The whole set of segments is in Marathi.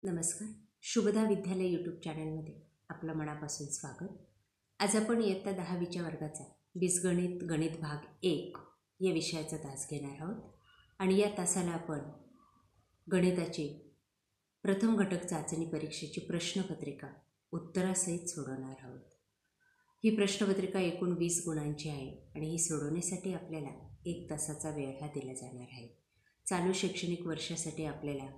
नमस्कार. शुभदा विद्यालय यूट्यूब चॅनलमध्ये आपलं मनापासून स्वागत. आज आपण इयत्ता 10वीच्या वर्गाचा बीजगणित गणित भाग 1 या विषयाचा तास घेणार आहोत आणि या तासाला आपण गणिताची प्रथम घटक चाचणी परीक्षेची प्रश्नपत्रिका उत्तरासहित सोडवणार आहोत. ही प्रश्नपत्रिका एकूण 20 गुणांची आहे आणि ही सोडवण्यासाठी आपल्याला 1 तासाचा वेळ हा दिला जाणार आहे. चालू शैक्षणिक वर्षासाठी आपल्याला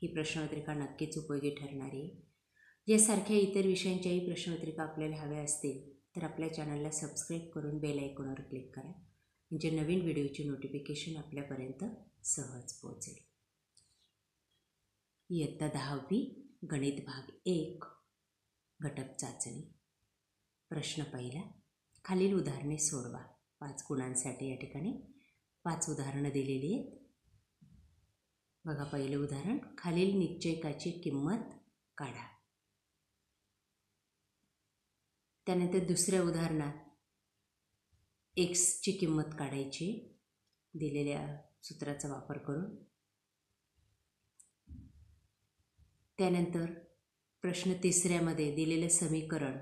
ही प्रश्नपत्रिका नक्कीच उपयोगी ठरणार आहे. यासारख्या इतर विषयांच्याही प्रश्नपत्रिका आपल्याला हव्या असतील तर आपल्या चॅनलला सबस्क्राईब करून बेल आयकॉनवर क्लिक करा, म्हणजे नवीन व्हिडिओची नोटिफिकेशन आपल्यापर्यंत सहज पोहोचेल. इयत्ता 10वी गणित भाग 1 घटक चाचणी. प्रश्न पहिला, खालील उदाहरणे सोडवा. 5 गुणांसाठी या ठिकाणी 5 उदाहरणं दिलेली आहेत. बघा, पहिलं उदाहरण, खालील निश्चयकाची किंमत काढा. त्यानंतर दुसऱ्या उदाहरणात एक्सची किंमत काढायची दिलेल्या सूत्राचा वापर करून. त्यानंतर प्रश्न तिसऱ्यामध्ये दिलेलं समीकरण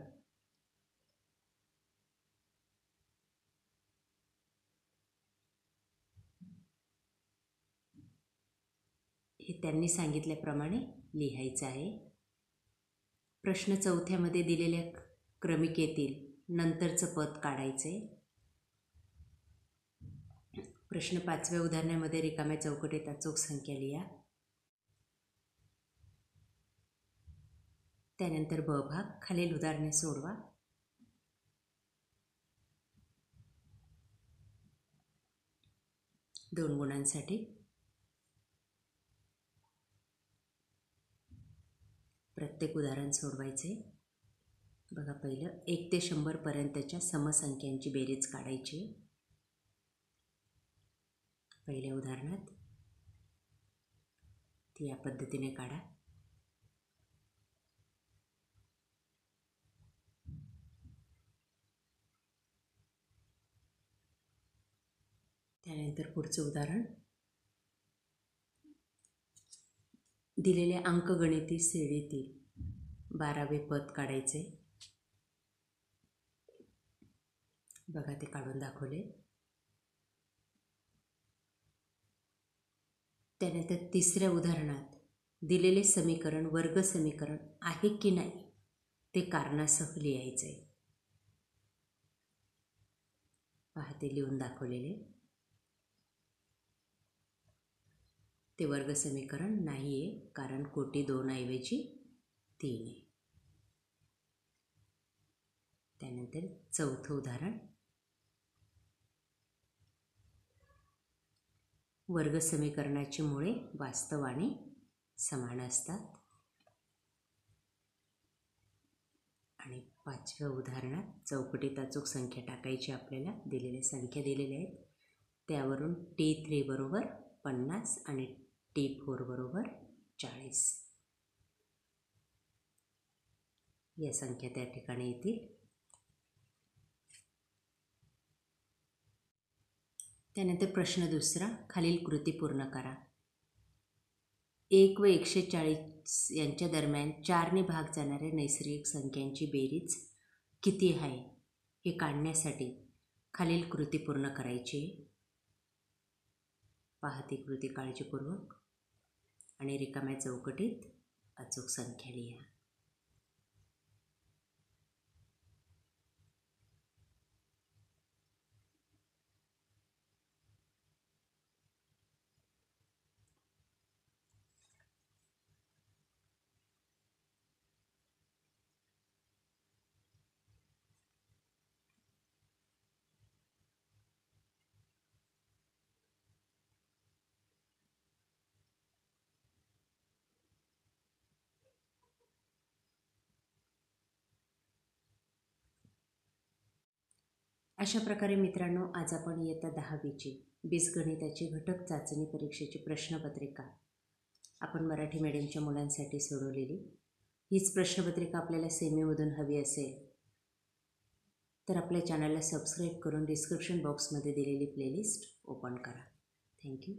हे त्यांनी सांगितल्याप्रमाणे लिहायचं आहे. प्रश्न चौथ्यामध्ये दिलेल्या क्रमिकेतील नंतरचं पद काढायचे. प्रश्न 5व्या उदाहरणामध्ये रिकाम्या चौकटीत अचूक संख्या लिहा. त्यानंतर ब भाग, खालील उदाहरणे सोडवा. दोन गुणांसाठी प्रत्येक उदाहरण सोडवायचे. बघा, पहिलं 1 ते 100 पर्यंतच्या समसंख्यांची बेरीज काढायची. पहिल्या उदाहरणात ती या पद्धतीने काढा. त्यानंतर पुढचं उदाहरण, दिलेल्या अंकगणिती श्रेणीतील 12वे पद काढायचे. बघा, ते काढून दाखवले. त्यानंतर तिसऱ्या उदाहरणात दिलेले समीकरण वर्ग समीकरण आहे की नाही ते कारणासह लिहायचे. पहा, ते लिहून दाखवलेले. ते वर्ग समीकरण नाही आहे, कारण कोटी 2 ऐवजी 3 आहे. त्यानंतर चौथं उदाहरण, वर्ग समीकरणाची मुळे वास्तव आणि समान असतात. आणि 5व्या उदाहरणात चौकटीत अचूक संख्या टाकायची. आपल्याला दिलेल्या संख्या दिलेल्या आहेत, त्यावरून T3 बरोबर 50 आणि T4 बरोबर 40 या संख्या त्या ठिकाणी येतील. त्यानंतर प्रश्न दुसरा, खालील कृती पूर्ण करा. 1 व 140 यांच्या दरम्यान 4ने भाग जाणाऱ्या नैसर्गिक संख्यांची बेरीज किती आहे हे काढण्यासाठी खालील कृती पूर्ण करायची. पहा, ती कृती काळजीपूर्वक आणि रिकाम्या चौकटीत अचूक संख्या लिहा. अशा प्रकारे मित्रांनो, आज आपण इयत्ता 10वीची बीजगणिताची घटक चाचणी परीक्षेची प्रश्नपत्रिका आपण मराठी मीडियमच्या मुलांसाठी सोडवलेली. हीच प्रश्नपत्रिका आपल्याला सेमीमधून हवी असेल तर आपल्या चॅनलला सबस्क्राईब करून डिस्क्रिप्शन बॉक्समध्ये दिलेली प्लेलिस्ट ओपन करा. थँक्यू.